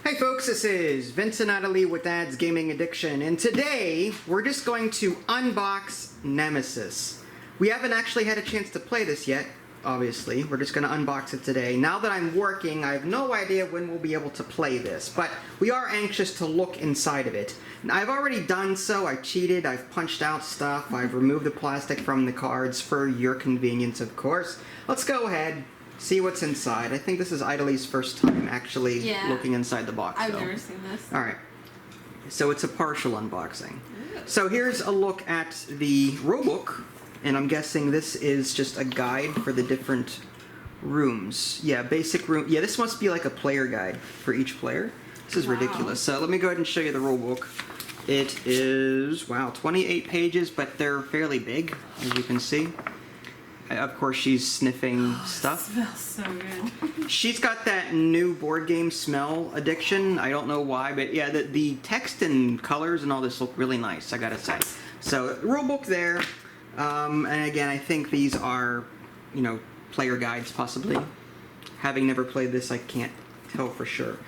Hey folks, this is Vincent Natalie with Dad's Gaming Addiction, and today we're just going to unbox Nemesis. We haven't actually had a chance to play this yet, obviously. We're just going to unbox it today. Now that I'm working, I have no idea when we'll be able to play this, but we are anxious to look inside of it. I've already done so. I've cheated, I've punched out stuff, I've removed the plastic from the cards for your convenience, of course. Let's go ahead. See what's inside. I think this is Idley's first time actually looking inside the box. I've never seen this. Alright. So it's a partial unboxing. So here's a look at the Rulebook, and I'm guessing this is just a guide for the different rooms. Yeah, basic room. Yeah, this must be like a player guide for each player. This is ridiculous. So let me go ahead and show you the Rulebook. It is, wow, 28 pages, but they're fairly big, as you can see. Of course, she's sniffing stuff. It smells so good. She's got that new board game smell addiction. I don't know why, but yeah, the text and colors and all this look really nice, I gotta say. So, rulebook there. And again, I think these are, you know, player guides, possibly. Having never played this, I can't tell for sure.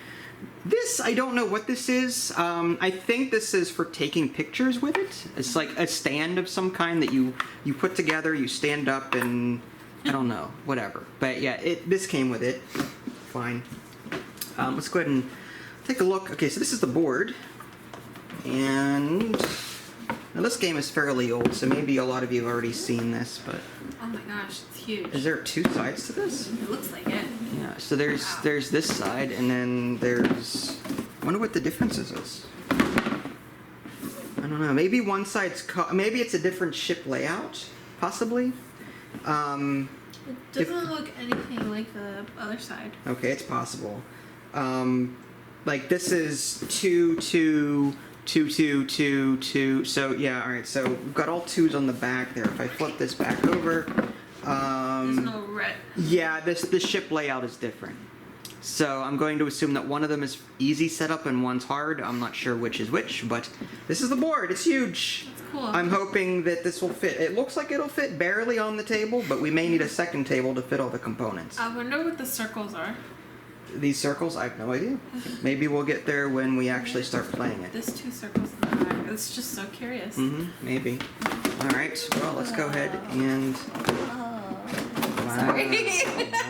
This, I don't know what this is. I think this is for taking pictures with it. It's like a stand of some kind that you put together, you stand up and, I don't know, whatever. But yeah, this came with it. Fine. Let's go ahead and take a look. Okay, so this is the board. And now this game is fairly old, so maybe a lot of you have already seen this, but... Oh my gosh, it's huge. Is there two sides to this? It looks like it. Yeah, so there's this side, and then there's... I wonder what the differences is. I don't know. Maybe one side's... maybe it's a different ship layout, possibly. It doesn't look anything like the other side. Okay, it's possible. Like this is 2, 2, 2, 2, 2, 2. So yeah, all right. So we've got all twos on the back there. If I flip this back over, there's no red. Yeah, the ship layout is different. So I'm going to assume that one of them is easy setup and one's hard. I'm not sure which is which, but this is the board. It's huge. That's cool. I'm hoping that this will fit. It looks like it'll fit barely on the table, but we may need a second table to fit all the components. I wonder what the circles are. These circles, I have no idea. Maybe we'll get there when we actually start playing it. There's two circles in the back. It's just so curious. Maybe. Alright, well, let's go ahead and... Sorry.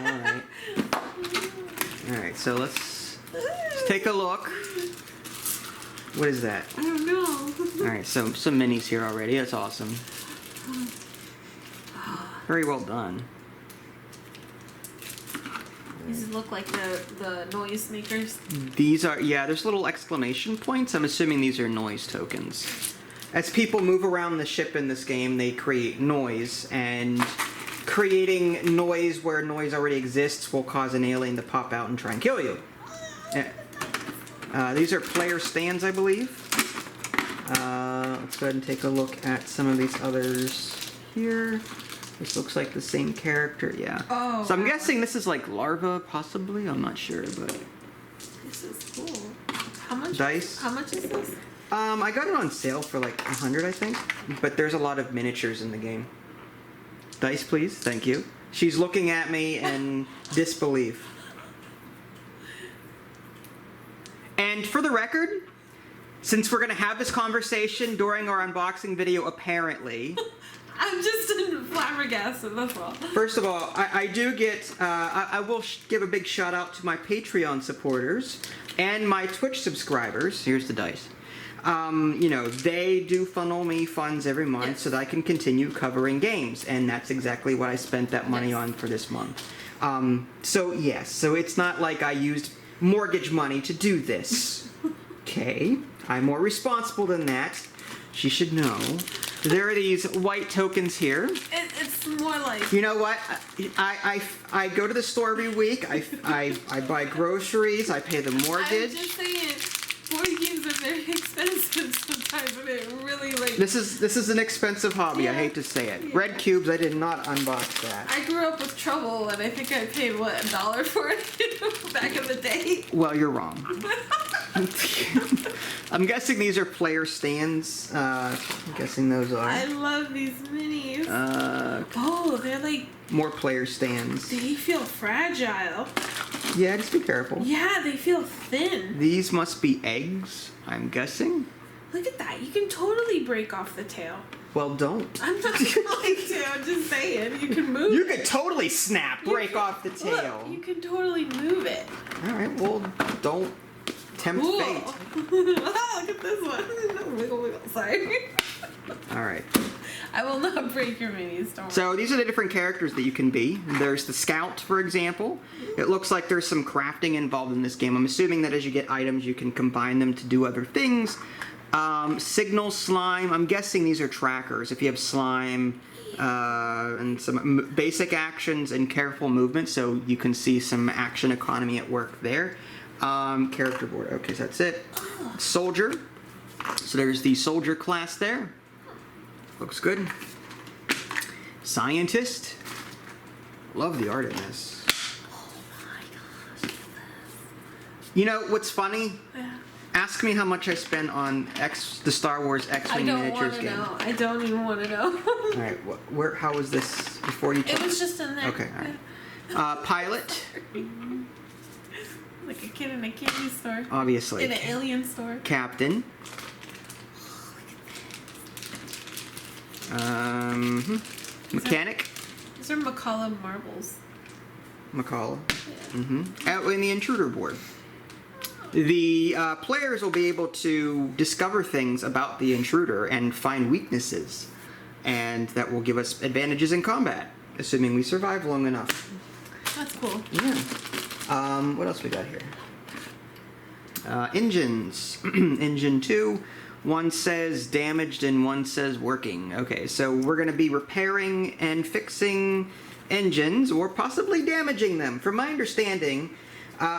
Alright. Alright, so let's take a look. What is that? I don't know. Alright, so some minis here already. That's awesome. Very well done. These look like the noise makers. These are, yeah, there's little exclamation points. I'm assuming these are noise tokens. As people move around the ship in this game, they create noise, and creating noise where noise already exists will cause an alien to pop out and try and kill you. These are player stands, I believe. Let's go ahead and take a look at some of these others here. This looks like the same character, yeah. Oh. So I'm guessing this is like larva, possibly. I'm not sure, but This is cool. How much? Dice. How much is this? I got it on sale for like 100, I think. But there's a lot of miniatures in the game. Dice, please. Thank you. She's looking at me in disbelief. And for the record, since we're gonna have this conversation during our unboxing video, apparently. I'm just flabbergasted, that's all. First of all, I do get, I will give a big shout out to my Patreon supporters and my Twitch subscribers. Here's the dice. You know, they do funnel me funds every month so that I can continue covering games, and that's exactly what I spent that money on for this month. So yes, so it's not like I used mortgage money to do this. Okay, I'm more responsible than that. She should know. There are these white tokens here. It's more like... You know what? I go to the store every week. I buy groceries. I pay the mortgage. I'm just saying, board games are very expensive sometimes, and it really like... This is an expensive hobby. I hate to say it. Yeah. Red cubes. I did not unbox that. I grew up with trouble, and I think I paid, what, $1 for it back in the day? Well, you're wrong. I'm guessing these are player stands. I'm guessing those are. I love these minis. Oh, they're like... More player stands. They feel fragile. Yeah, just be careful. Yeah, they feel thin. These must be eggs, I'm guessing. Look at that. You can totally break off the tail. Well, don't. I'm not going to. I'm just saying. You can move You it. could totally break off the tail. Look, you can totally move it. All right, well, don't tempt Ooh. fate. Oh, look at this one. Wiggle, wiggle. Sorry. All right. I will not break your minis. Don't worry. So these are the different characters that you can be. There's the Scout, for example. It looks like there's some crafting involved in this game. I'm assuming that as you get items, you can combine them to do other things. Signal Slime. I'm guessing these are trackers. If you have slime and some basic actions and careful movement, so you can see some action economy at work there. Character board. Okay, so that's it. Soldier. So there's the soldier class there. Looks good. Scientist. Love the art in this. Oh my gosh. You know what's funny? Yeah. Ask me how much I spent on the Star Wars I X-Wing don't miniatures want to game. know. I don't even want to know. All right, where? How was this before you? It was just in there. Okay, all right. Pilot, Like a kid in a candy store. obviously. In an alien store. Captain. Mechanic. These are McCollum marbles. McCall. Yeah. Out in the intruder board. The players will be able to discover things about the intruder and find weaknesses, and that will give us advantages in combat, assuming we survive long enough. That's cool. Yeah. What else we got here? Engines. Engine 2. One says damaged and one says working. Okay, so we're going to be repairing and fixing engines, or possibly damaging them. From my understanding,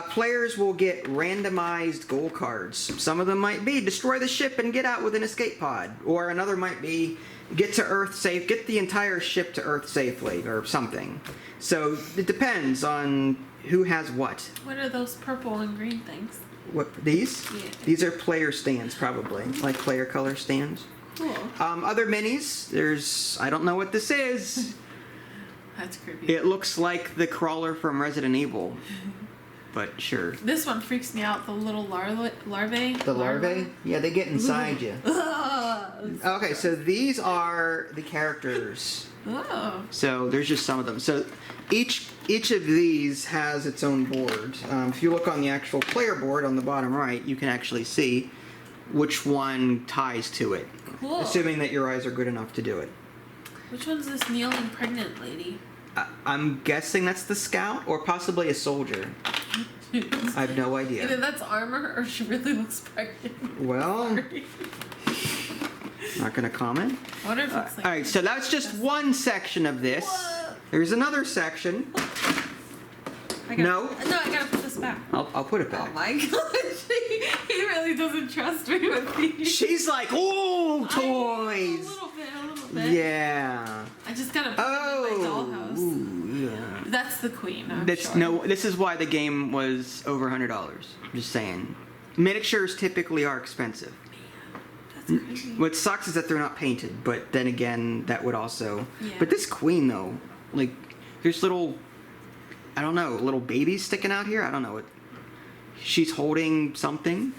players will get randomized goal cards. Some of them might be destroy the ship and get out with an escape pod, or another might be get to Earth safe, get the entire ship to Earth safely, or something. So it depends on who has what. What are those purple and green things? What these? Yeah. These are player stands, probably, like player color stands. Cool. Other minis. There's I don't know what this is. That's creepy. It looks like the crawler from Resident Evil. But sure. This one freaks me out. The little larvae. The larvae? Yeah, they get inside you. Okay, so these are the characters. Oh. So there's just some of them. So each of these has its own board. If you look on the actual player board on the bottom right, you can actually see which one ties to it. Cool. Assuming that your eyes are good enough to do it. Which one's this kneeling pregnant lady? I'm guessing that's the scout or possibly a soldier. I have no idea. Either that's armor or she really looks pregnant. Well, Sorry. not going to comment. I wonder if it's like. All right, so that's just one section of this. Whoa. There's another section. I gotta, No. No, I gotta put this back. I'll put it Oh back. my gosh. He really doesn't trust me with these. She's like, ooh, A toys. little bit. Yeah. I just gotta put it in my dollhouse. Ooh, yeah. That's the queen. I'm That's sure. no. This is why the game was over $100. Just saying. Miniatures typically are expensive. That's crazy. What sucks is that they're not painted, but then again, that would also. Yeah. But this queen though, like, there's little, I don't know, little babies sticking out here. I don't know what. She's holding something.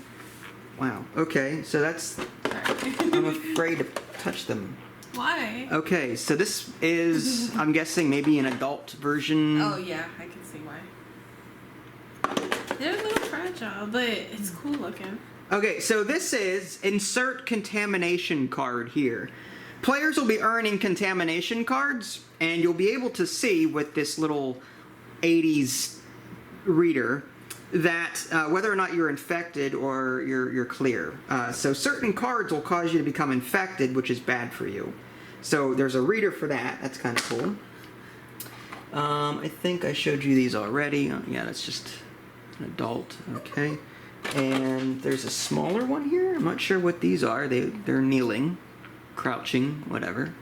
Wow. Okay, so that's. Sorry. I'm afraid to touch them. Why? Okay, so this is, I'm guessing, maybe an adult version. Oh yeah, I can see why. They're a little fragile, but it's cool looking. Okay, so this is insert contamination card here. Players will be earning contamination cards, and you'll be able to see with this little 80s reader that whether or not you're infected or you're clear. So certain cards will cause you to become infected, which is bad for you. So there's a reader for that. That's kind of cool. I think I showed you these already. Yeah, that's just an adult. Okay. And there's a smaller one here. I'm not sure what these are. They're kneeling, crouching, whatever.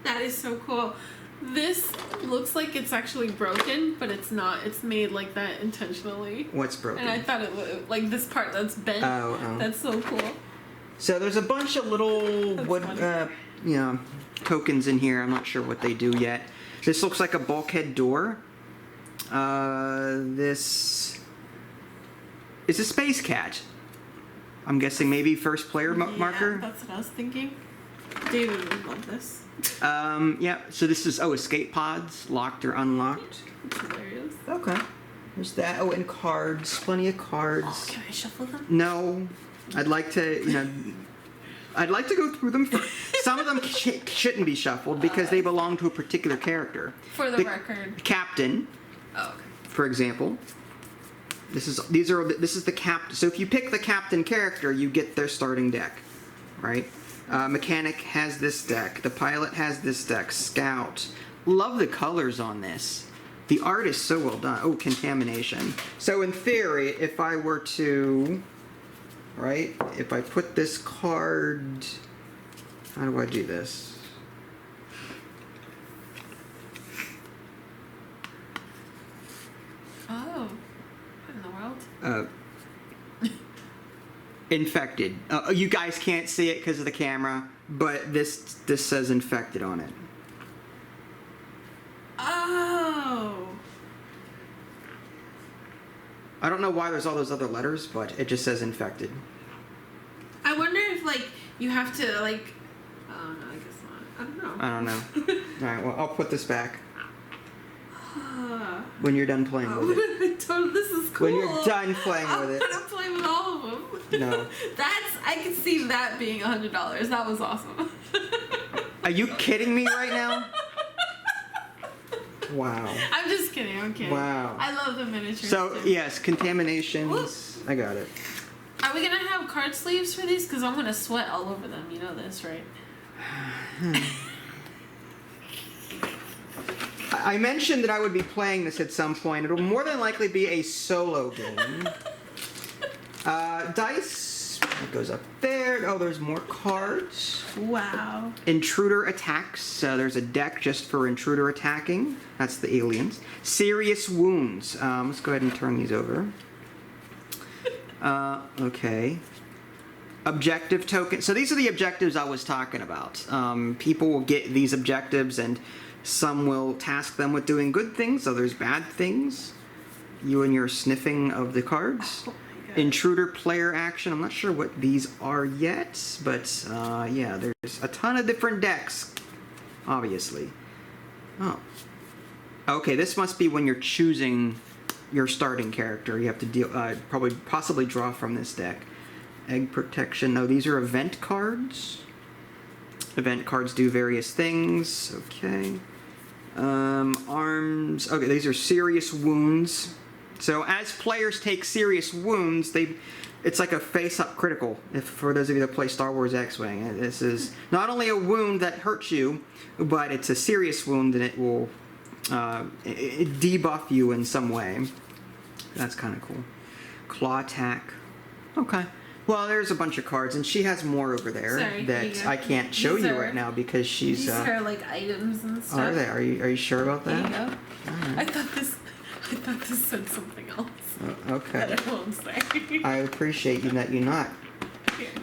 That is so cool. This looks like it's actually broken, but it's not. It's made like that intentionally. What's broken? And I thought it was like this part that's bent. Oh. That's so cool. So there's a bunch of little That's wood, funny. tokens in here. I'm not sure what they do yet. This looks like a bulkhead door. This is a space cat. I'm guessing maybe first player marker. Yeah, that's what I was thinking. David would love this. Yeah, so this is, escape pods, locked or unlocked. It's hilarious. Okay. There's that. Oh, and cards. Plenty of cards. Oh, can I shuffle them? No. I'd like to, I'd like to go through them. Some of them shouldn't be shuffled because they belong to a particular character. For the record. Captain, Oh, okay. for example. This is the captain. So if you pick the captain character, you get their starting deck, right? Mechanic has this deck. The pilot has this deck. Scout. Love the colors on this. The art is so well done. Oh, Contamination. So in theory, if I were to, right, if I put this card, how do I do this? Oh. What in the world? Infected. You guys can't see it because of the camera, but this says infected on it. Oh. I don't know why there's all those other letters, but it just says infected. I wonder if, you have to, oh, no, I guess not. I don't know. I don't know. All right, well, I'll put this back when you're done playing with it. This is cool. When you're done playing with it. I'm gonna play with all of them. No. I can see that being $100. That was awesome. Are you kidding me right now? Wow. I'm just kidding. I'm kidding. Wow. I love the miniatures. So, too. yes, Contaminations. Whoop. I got it. Are we gonna have card sleeves for these? Because I'm gonna sweat all over them. You know this, right? I mentioned that I would be playing this at some point. It'll more than likely be a solo game. Dice. It goes up there. Oh, there's more cards. Wow. Intruder attacks. There's a deck just for intruder attacking. That's the aliens. Serious wounds. Let's go ahead and turn these over. Okay. Objective token. So these are the objectives I was talking about. People will get these objectives and some will task them with doing good things, others bad things. You and your sniffing of the cards. Oh my God. Intruder player action. I'm not sure what these are yet, but yeah, there's a ton of different decks, obviously. Oh. Okay, this must be when you're choosing your starting character. You have to deal, possibly draw from this deck. Egg protection. No, these are event cards. Event cards do various things. Okay. Arms. Okay, these are serious wounds. So as players take serious wounds, it's like a face-up critical. For those of you that play Star Wars X-Wing, this is not only a wound that hurts you, but it's a serious wound and it will debuff you in some way. That's kind of cool. Claw attack. Okay. Well, there's a bunch of cards, and she has more over there that I can't show you right now because she's. These are items and stuff. Are they? Are you sure about that? There you go. I thought this said something else. Okay. That I won't say. I appreciate you that you're not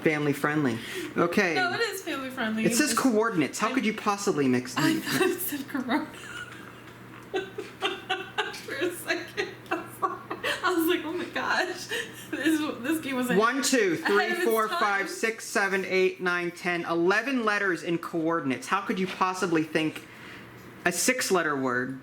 family friendly. Okay. No, it is family friendly. It says coordinates. How could you possibly mix I these? thought it said Corona. For a second. I was like, oh my gosh. This game was like 1, 2, 3, ahead of its 4, time. 5, 6, 7, 8, 9, 10, 11 letters in coordinates. How could you possibly think a 6-letter word?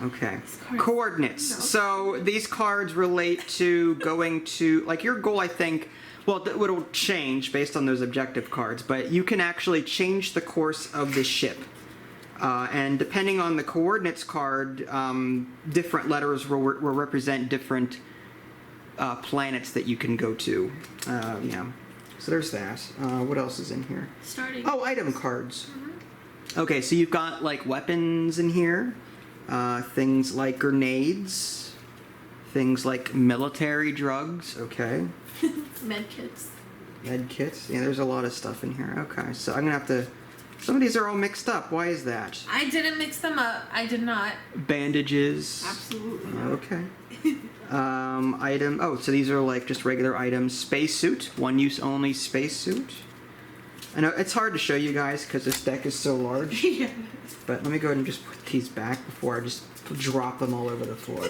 Okay. Coordinates. No. So these cards relate to going to, your goal, I think, well, it'll change based on those objective cards, but you can actually change the course of the ship. And depending on the coordinates card, different letters will represent different planets that you can go to. Yeah. So there's that. What else is in here? Starting. Oh, item cards. Mm-hmm. Okay, so you've got weapons in here. Things like grenades. Things like military drugs. Okay. Med kits. Med kits. Yeah, there's a lot of stuff in here. Okay, so I'm gonna have to. Some of these are all mixed up. Why is that? I didn't mix them up. I did not. Bandages. Absolutely not. Okay. Item. Oh, so these are just regular items. Spacesuit. One use only spacesuit. I know it's hard to show you guys because this deck is so large. Yeah. But let me go ahead and just put these back before I just drop them all over the floor.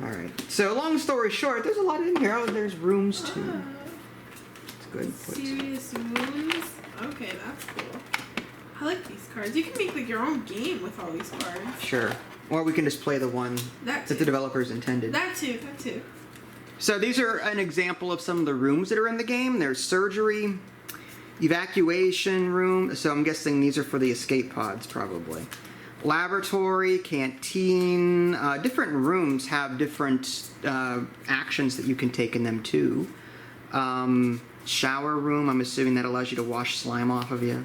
Alright, so long story short, there's a lot in here. Oh, there's rooms too. It's good. Serious wounds. Okay, that's cool. I like these cards. You can make like your own game with all these cards. Sure. Or we can just play the one that the developers intended. That too, that too. So these are an example of some of the rooms that are in the game. There's surgery, evacuation room. So I'm guessing these are for the escape pods, probably. Laboratory, canteen. Different rooms have different actions that you can take in them too. Shower room. I'm assuming that allows you to wash slime off of you.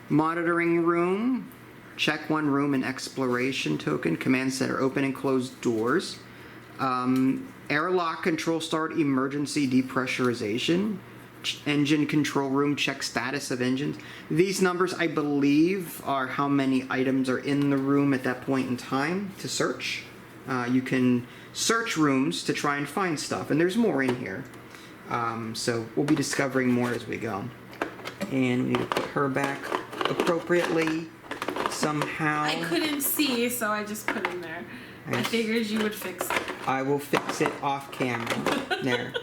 Monitoring room. Check one room and exploration token. Command center. Open and close doors. Airlock control start emergency depressurization. Engine control room, check status of engines. These numbers, I believe, are how many items are in the room at that point in time to search. You can search rooms to try and find stuff, and there's more in here. So we'll be discovering more as we go. And we need to put her back appropriately somehow. I couldn't see, so I just put in there. I figured you would fix it. I will fix it off camera. There.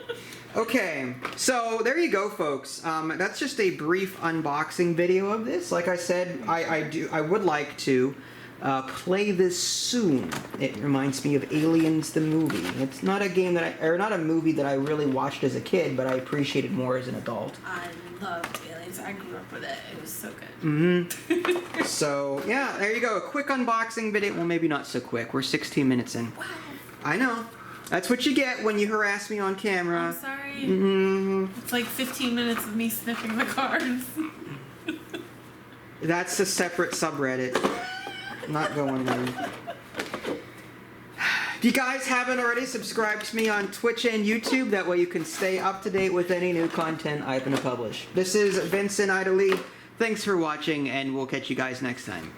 Okay, so there you go, folks. That's just a brief unboxing video of this. Like I said, I would like to play this soon. It reminds me of Aliens the movie. It's not a game that not a movie that I really watched as a kid, but I appreciated more as an adult. I loved Aliens. I grew up with it. It was so good. Mm-hmm. So yeah, there you go. A quick unboxing video. Well, maybe not so quick. We're 16 minutes in. Wow. I know. That's what you get when you harass me on camera. I'm sorry. Mm-hmm. It's like 15 minutes of me sniffing the cards. That's a separate subreddit. Not going there. If you guys haven't already, subscribe to me on Twitch and YouTube. That way you can stay up to date with any new content I'm going to publish. This is Vincent Idley. Thanks for watching, and we'll catch you guys next time.